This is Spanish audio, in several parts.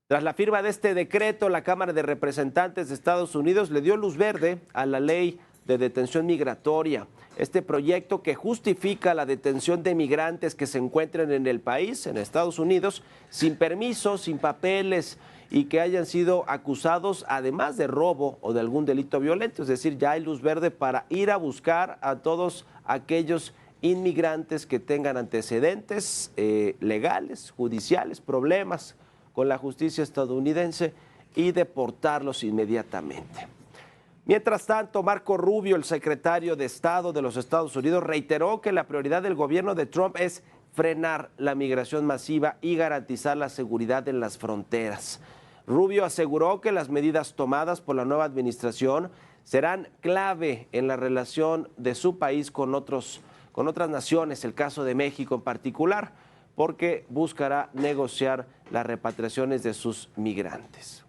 Tras la firma de este decreto, la Cámara de Representantes de Estados Unidos le dio luz verde a la ley de detención migratoria. Este proyecto que justifica la detención de migrantes que se encuentren en el país, en Estados Unidos, sin permiso, sin papeles y que hayan sido acusados además de robo o de algún delito violento. Es decir, ya hay luz verde para ir a buscar a todos aquellos inmigrantes que tengan antecedentes legales, judiciales, problemas con la justicia estadounidense y deportarlos inmediatamente. Mientras tanto, Marco Rubio, el secretario de Estado de los Estados Unidos, reiteró que la prioridad del gobierno de Trump es frenar la migración masiva y garantizar la seguridad en las fronteras. Rubio aseguró que las medidas tomadas por la nueva administración serán clave en la relación de su país con otras naciones, el caso de México en particular, porque buscará negociar las repatriaciones de sus migrantes.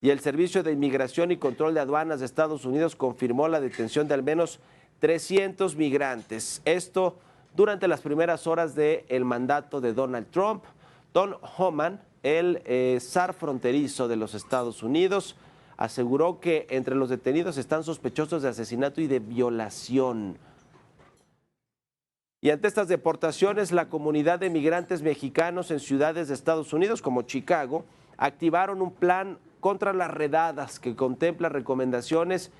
Y el Servicio de Inmigración y Control de Aduanas de Estados Unidos confirmó la detención de al menos 300 migrantes. Esto durante las primeras horas del mandato de Donald Trump. Tom Homan, el zar fronterizo de los Estados Unidos, aseguró que entre los detenidos están sospechosos de asesinato y de violación. Y ante estas deportaciones, la comunidad de migrantes mexicanos en ciudades de Estados Unidos como Chicago activaron un plan contra las redadas que contempla recomendaciones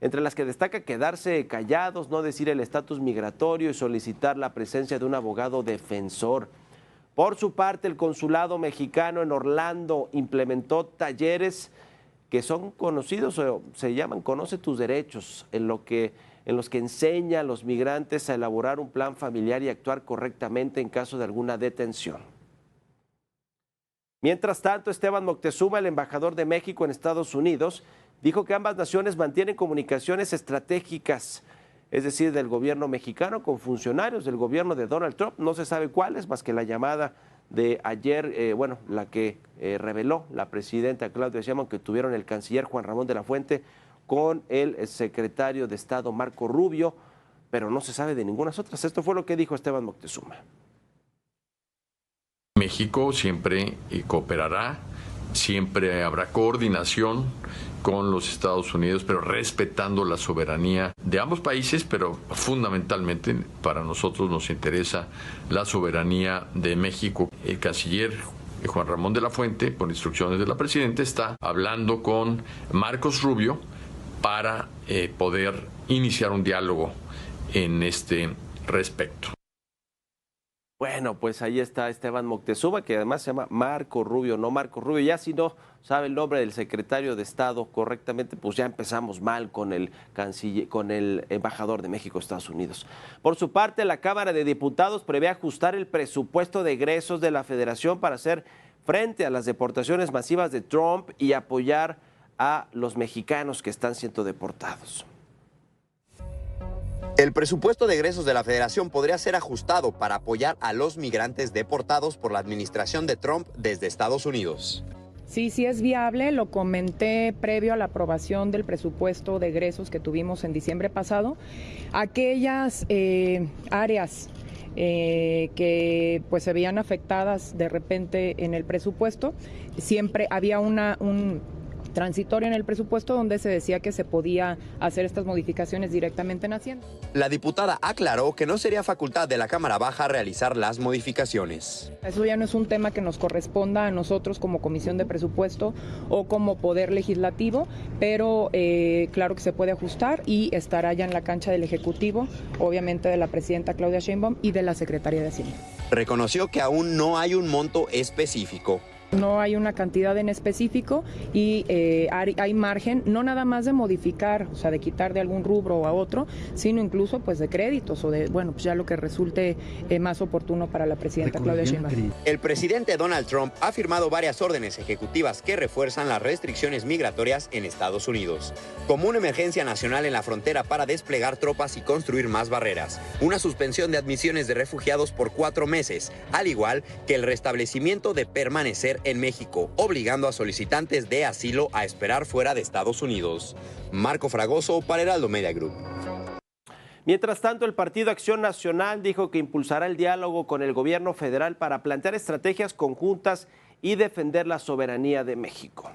entre las que destaca quedarse callados, no decir el estatus migratorio y solicitar la presencia de un abogado defensor. Por su parte, el consulado mexicano en Orlando implementó talleres que son conocidos o se llaman Conoce tus derechos, en los que enseña a los migrantes a elaborar un plan familiar y actuar correctamente en caso de alguna detención. Mientras tanto, Esteban Moctezuma, el embajador de México en Estados Unidos, dijo que ambas naciones mantienen comunicaciones estratégicas, es decir, del gobierno mexicano con funcionarios del gobierno de Donald Trump. No se sabe cuáles, más que la llamada de ayer, la que reveló la presidenta Claudia Sheinbaum, que tuvieron el canciller Juan Ramón de la Fuente con el secretario de Estado Marco Rubio, pero no se sabe de ninguna otras. Esto fue lo que dijo Esteban Moctezuma. México siempre cooperará, siempre habrá coordinación con los Estados Unidos, pero respetando la soberanía de ambos países, pero fundamentalmente para nosotros nos interesa la soberanía de México. El canciller Juan Ramón de la Fuente, por instrucciones de la presidenta, está hablando con Marcos Rubio para poder iniciar un diálogo en este respecto. Bueno, pues ahí está Esteban Moctezuma, que además se llama Marco Rubio, no Marco Rubio. Ya si no sabe el nombre del secretario de Estado correctamente, pues ya empezamos mal con el canciller, con el embajador de México a Estados Unidos. Por su parte, la Cámara de Diputados prevé ajustar el presupuesto de egresos de la Federación para hacer frente a las deportaciones masivas de Trump y apoyar a los mexicanos que están siendo deportados. El presupuesto de egresos de la Federación podría ser ajustado para apoyar a los migrantes deportados por la administración de Trump desde Estados Unidos. Sí es viable, lo comenté previo a la aprobación del presupuesto de egresos que tuvimos en diciembre pasado. Aquellas áreas que pues se veían afectadas de repente en el presupuesto, siempre había un transitorio en el presupuesto donde se decía que se podía hacer estas modificaciones directamente en Hacienda. La diputada aclaró que no sería facultad de la Cámara Baja realizar las modificaciones. Eso ya no es un tema que nos corresponda a nosotros como Comisión de Presupuesto o como Poder Legislativo, pero claro que se puede ajustar y estará ya en la cancha del Ejecutivo, obviamente de la presidenta Claudia Sheinbaum y de la Secretaría de Hacienda. Reconoció que aún no hay un monto específico. No hay una cantidad en específico y hay margen, no nada más de modificar, o sea, de quitar de algún rubro o a otro, sino incluso pues de créditos o de, bueno, pues ya lo que resulte más oportuno para la presidenta Claudia Sheinbaum. El presidente Donald Trump ha firmado varias órdenes ejecutivas que refuerzan las restricciones migratorias en Estados Unidos, como una emergencia nacional en la frontera para desplegar tropas y construir más barreras, una suspensión de admisiones de refugiados por 4 meses, al igual que el restablecimiento de permanecer en México, obligando a solicitantes de asilo a esperar fuera de Estados Unidos. Marco Fragoso para Heraldo Media Group. Mientras tanto, el Partido Acción Nacional dijo que impulsará el diálogo con el gobierno federal para plantear estrategias conjuntas y defender la soberanía de México.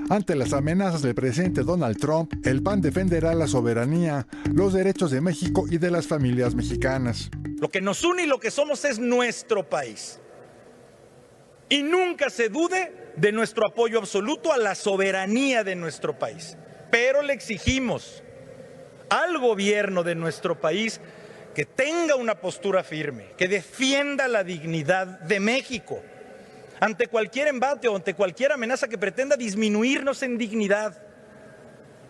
Ante las amenazas del presidente Donald Trump, el PAN defenderá la soberanía, los derechos de México y de las familias mexicanas. Lo que nos une y lo que somos es nuestro país. Y nunca se dude de nuestro apoyo absoluto a la soberanía de nuestro país. Pero le exigimos al gobierno de nuestro país que tenga una postura firme, que defienda la dignidad de México ante cualquier embate o ante cualquier amenaza que pretenda disminuirnos en dignidad.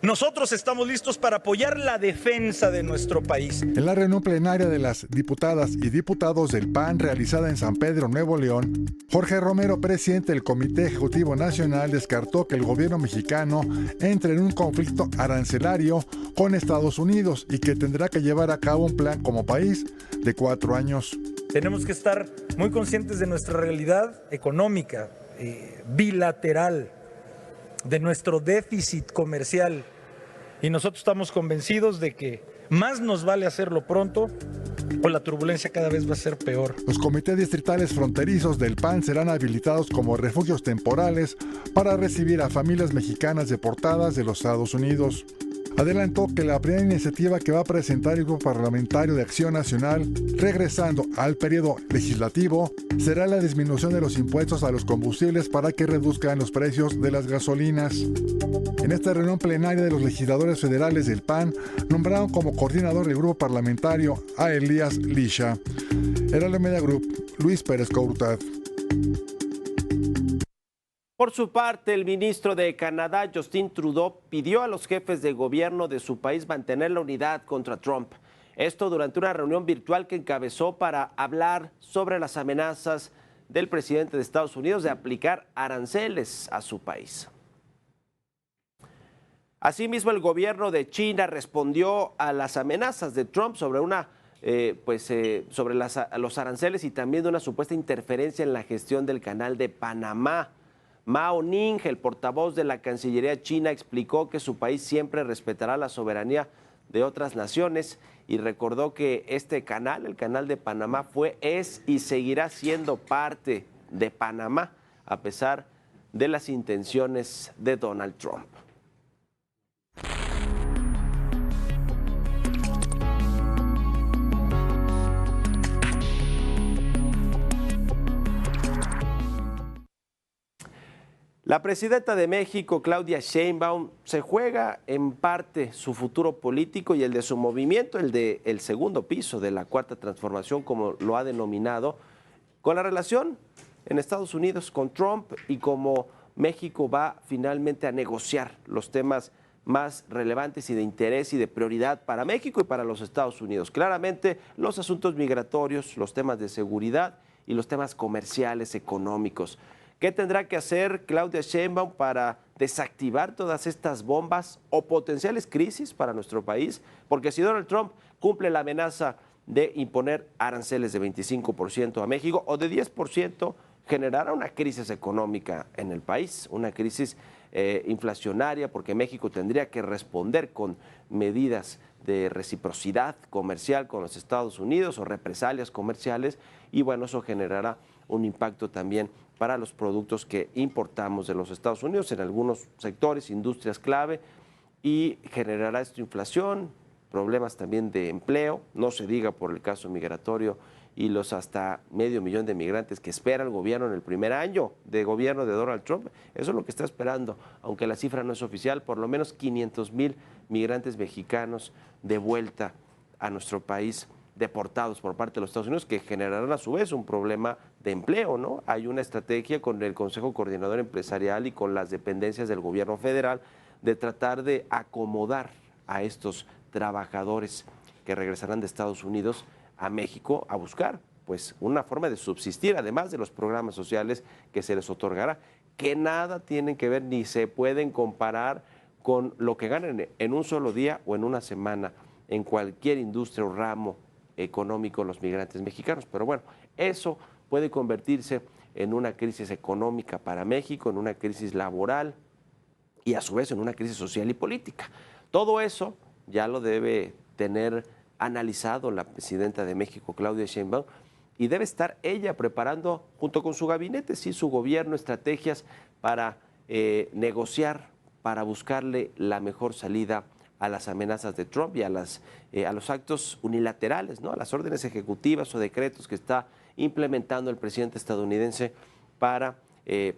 Nosotros estamos listos para apoyar la defensa de nuestro país. En la reunión plenaria de las diputadas y diputados del PAN realizada en San Pedro, Nuevo León, Jorge Romero, presidente del Comité Ejecutivo Nacional, descartó que el gobierno mexicano entre en un conflicto arancelario con Estados Unidos y que tendrá que llevar a cabo un plan como país de 4 años. Tenemos que estar muy conscientes de nuestra realidad económica, bilateral, de nuestro déficit comercial. Y nosotros estamos convencidos de que más nos vale hacerlo pronto o la turbulencia cada vez va a ser peor. Los comités distritales fronterizos del PAN serán habilitados como refugios temporales para recibir a familias mexicanas deportadas de los Estados Unidos. Adelantó que la primera iniciativa que va a presentar el Grupo Parlamentario de Acción Nacional, regresando al periodo legislativo, será la disminución de los impuestos a los combustibles para que reduzcan los precios de las gasolinas. En esta reunión plenaria de los legisladores federales del PAN, nombraron como coordinador del grupo parlamentario a Elías Lisha. Heraldo Media Group, Luis Pérez Courtad. Por su parte, el ministro de Canadá, Justin Trudeau, pidió a los jefes de gobierno de su país mantener la unidad contra Trump. Esto durante una reunión virtual que encabezó para hablar sobre las amenazas del presidente de Estados Unidos de aplicar aranceles a su país. Asimismo, el gobierno de China respondió a las amenazas de Trump sobre los aranceles y también de una supuesta interferencia en la gestión del canal de Panamá. Mao Ning, el portavoz de la Cancillería china, explicó que su país siempre respetará la soberanía de otras naciones y recordó que este canal, el canal de Panamá, es y seguirá siendo parte de Panamá a pesar de las intenciones de Donald Trump. La presidenta de México, Claudia Sheinbaum, se juega en parte su futuro político y el de su movimiento, el del segundo piso de la Cuarta Transformación, como lo ha denominado, con la relación en Estados Unidos con Trump y cómo México va finalmente a negociar los temas más relevantes y de interés y de prioridad para México y para los Estados Unidos. Claramente los asuntos migratorios, los temas de seguridad y los temas comerciales, económicos. ¿Qué tendrá que hacer Claudia Sheinbaum para desactivar todas estas bombas o potenciales crisis para nuestro país? Porque si Donald Trump cumple la amenaza de imponer aranceles de 25% a México o de 10%, generará una crisis económica en el país, una crisis inflacionaria, porque México tendría que responder con medidas de reciprocidad comercial con los Estados Unidos o represalias comerciales, y bueno, eso generará un impacto también para los productos que importamos de los Estados Unidos en algunos sectores, industrias clave, y generará esto inflación, problemas también de empleo, no se diga por el caso migratorio y los hasta 500,000 de migrantes que espera el gobierno en el primer año de gobierno de Donald Trump. Eso es lo que está esperando, aunque la cifra no es oficial, por lo menos 500,000 migrantes mexicanos de vuelta a nuestro país, deportados por parte de los Estados Unidos, que generarán a su vez un problema de empleo, ¿no? Hay una estrategia con el Consejo Coordinador Empresarial y con las dependencias del gobierno federal de tratar de acomodar a estos trabajadores que regresarán de Estados Unidos a México a buscar pues una forma de subsistir, además de los programas sociales que se les otorgará, que nada tienen que ver ni se pueden comparar con lo que ganan en un solo día o en una semana en cualquier industria o ramo económico los migrantes mexicanos. Pero bueno, eso puede convertirse en una crisis económica para México, en una crisis laboral y a su vez en una crisis social y política. Todo eso ya lo debe tener analizado la presidenta de México, Claudia Sheinbaum, y debe estar ella preparando, junto con su gabinete, sí, su gobierno, estrategias para negociar, para buscarle la mejor salida a las amenazas de Trump y a los actos unilaterales, ¿no? A las órdenes ejecutivas o decretos que está implementando el presidente estadounidense para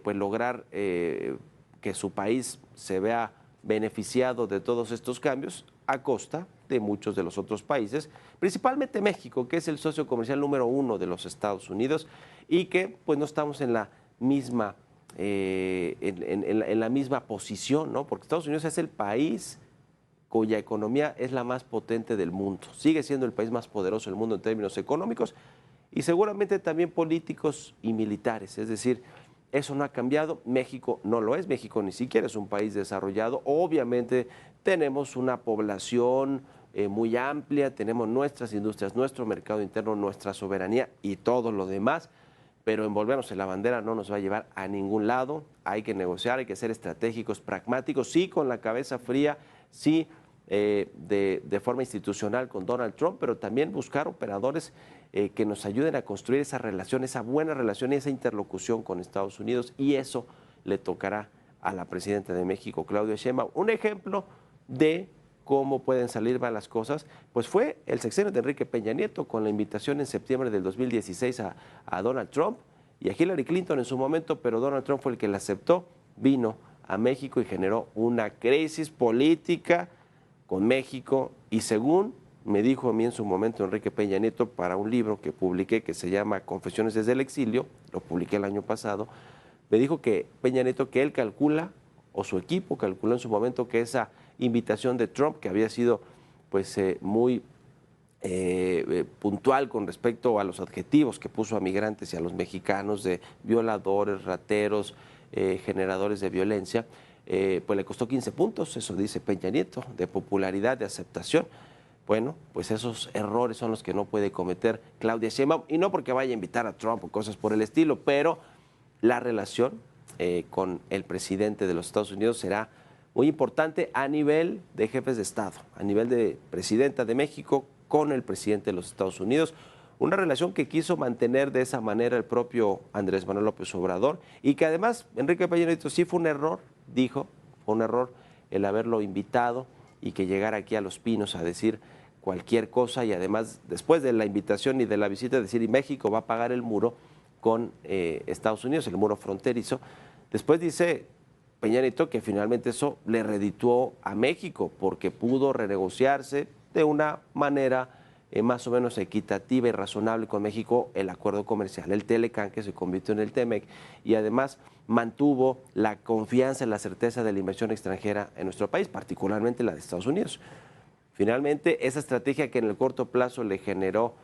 pues lograr que su país se vea beneficiado de todos estos cambios a costa de muchos de los otros países, principalmente México, que es el socio comercial número 1 de los Estados Unidos y que pues no estamos en la misma en la misma posición, ¿no? Porque Estados Unidos es el país cuya economía es la más potente del mundo, sigue siendo el país más poderoso del mundo en términos económicos y seguramente también políticos y militares, es decir, eso no ha cambiado, México no lo es, México ni siquiera es un país desarrollado, obviamente tenemos una población muy amplia, tenemos nuestras industrias, nuestro mercado interno, nuestra soberanía y todo lo demás, pero envolvernos en la bandera no nos va a llevar a ningún lado, hay que negociar, hay que ser estratégicos, pragmáticos, sí con la cabeza fría, sí de forma institucional con Donald Trump, pero también buscar operadores que nos ayuden a construir esa relación, esa buena relación y esa interlocución con Estados Unidos, y eso le tocará a la presidenta de México, Claudia Sheinbaum. Un ejemplo de cómo pueden salir mal las cosas, pues fue el sexenio de Enrique Peña Nieto con la invitación en septiembre del 2016 a Donald Trump y a Hillary Clinton en su momento, pero Donald Trump fue el que la aceptó, vino a México y generó una crisis política con México y según me dijo a mí en su momento Enrique Peña Nieto para un libro que publiqué que se llama Confesiones desde el exilio, lo publiqué el año pasado, me dijo que Peña Nieto que él calcula o su equipo calculó en su momento que esa invitación de Trump, que había sido pues muy puntual con respecto a los adjetivos que puso a migrantes y a los mexicanos de violadores, rateros, generadores de violencia, pues le costó 15 puntos, eso dice Peña Nieto, de popularidad, de aceptación. Bueno, pues esos errores son los que no puede cometer Claudia Sheinbaum, y no porque vaya a invitar a Trump o cosas por el estilo, pero la relación con el presidente de los Estados Unidos será muy importante a nivel de jefes de Estado, a nivel de presidenta de México con el presidente de los Estados Unidos, una relación que quiso mantener de esa manera el propio Andrés Manuel López Obrador y que además Enrique Peña Nieto sí fue un error, dijo, fue un error el haberlo invitado y que llegara aquí a Los Pinos a decir cualquier cosa y además después de la invitación y de la visita decir y México va a pagar el muro con Estados Unidos, el muro fronterizo. Después dice Peña Nieto que finalmente eso le redituó a México porque pudo renegociarse de una manera más o menos equitativa y razonable con México el acuerdo comercial, el Telecán que se convirtió en el Temec y además mantuvo la confianza y la certeza de la inversión extranjera en nuestro país, particularmente la de Estados Unidos. Finalmente, esa estrategia que en el corto plazo le generó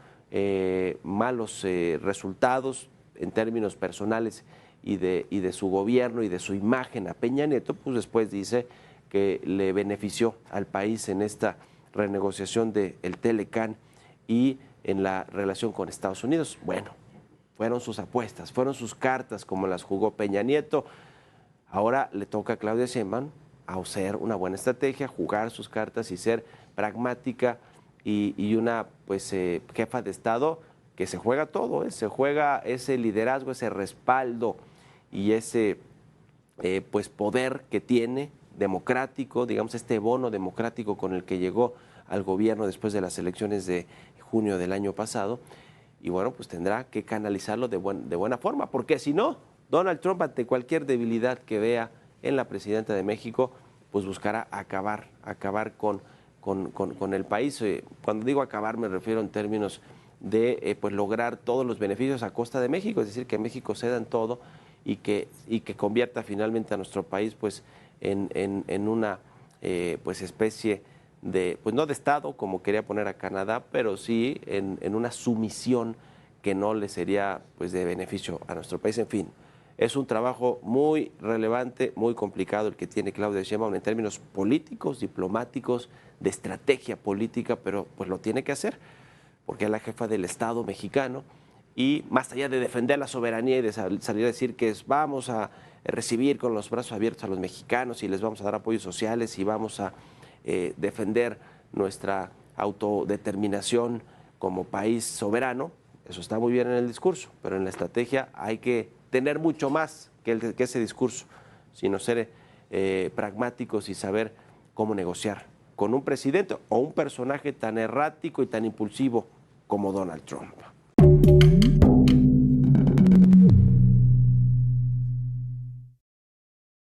malos resultados en términos personales y de su gobierno y de su imagen a Peña Nieto, pues después dice que le benefició al país en esta renegociación del Telecán y en la relación con Estados Unidos. Bueno, fueron sus apuestas, fueron sus cartas como las jugó Peña Nieto. Ahora le toca a Claudia Sheinbaum hacer una buena estrategia, jugar sus cartas y ser pragmática y una pues jefa de Estado que se juega todo, se juega ese liderazgo, ese respaldo y ese pues poder que tiene democrático, digamos este bono democrático con el que llegó al gobierno después de las elecciones de junio del año pasado y bueno, pues tendrá que canalizarlo de buena forma, porque si no, Donald Trump ante cualquier debilidad que vea en la presidenta de México, pues buscará acabar con el país. Cuando digo acabar me refiero en términos de pues lograr todos los beneficios a costa de México, es decir, que México ceda en todo y que convierta finalmente a nuestro país pues en una pues especie de, pues no de Estado como quería poner a Canadá, pero sí en una sumisión que no le sería pues de beneficio a nuestro país. En fin, es un trabajo muy relevante, muy complicado el que tiene Claudia Sheinbaum en términos políticos, diplomáticos, de estrategia política, pero pues lo tiene que hacer porque es la jefa del Estado mexicano y más allá de defender la soberanía y de salir a decir que vamos a recibir con los brazos abiertos a los mexicanos y les vamos a dar apoyos sociales y vamos a defender nuestra autodeterminación como país soberano, Eso está muy bien en el discurso, pero en la estrategia hay que tener mucho más que ese discurso, sino ser pragmáticos y saber cómo negociar con un presidente o un personaje tan errático y tan impulsivo como Donald Trump.